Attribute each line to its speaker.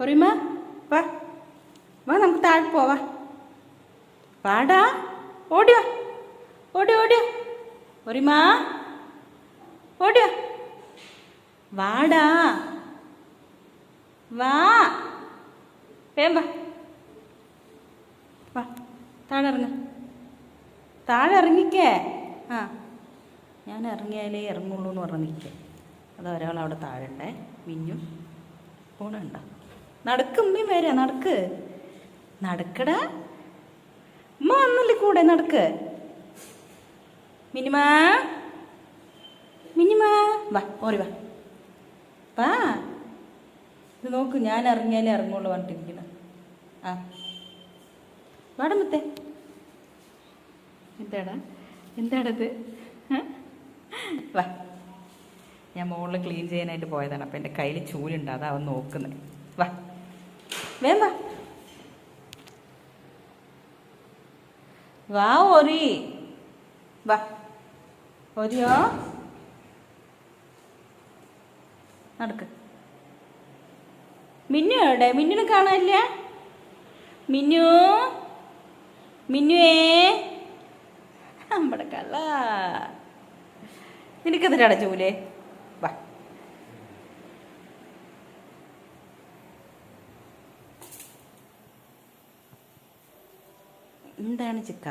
Speaker 1: ഒറിമ വാ വാ, നമുക്ക് താഴെ പോവാ. വാടാ, ഓടിയോ ഓടിയോ ഓടിയോ. ഒറിമ ഓടിയോ, വാടാ വാ, വേം വാ വാ, താഴെ ഇറങ്ങ, താഴെ ഇറങ്ങിക്കേ. ആ, ഞാൻ ഇറങ്ങിയാലേ ഇറങ്ങുള്ളൂ എന്ന് പറഞ്ഞ് നിൽക്കേ. അത് ഒരാളവിടെ താഴെ ഉണ്ടേ, മിന്നു പോണുണ്ടോ. നടക്ക്, ഉമ്മയും വരാ, നടക്ക് നടക്കടാ. ഉമ്മ വന്നില്ലേ കൂടെ, നടക്ക്. മിനിമാ മിനിമാ വാ, ഓറി വാ വാ. ഇത് നോക്ക്, ഞാൻ ഇറങ്ങിയാലേ ഇറങ്ങുള്ളൂ പറഞ്ഞിട്ടിരിക്കണം. ആ വാടമ്പത്തെ. എന്താടാ എന്താടത്? വാ, ഞാൻ മുകളിൽ ക്ലീൻ ചെയ്യാനായിട്ട് പോയതാണ്. അപ്പം എൻ്റെ കയ്യിൽ ചൂലുണ്ട്, അതാ അവൻ നോക്കുന്നത്. വാ വേം വാ വാ, ഓരി വാ. ഓരിയോ, നടക്ക്. മിന്നു എവിടെ? മിന്നുനെ കാണാനില്ല. മിന്നു മിന്നുവേ, നമ്മുടെ കള്ള, നിനക്കെതിരാടാ ചൂലേ? വാ. എന്താണ് ചിക്ക?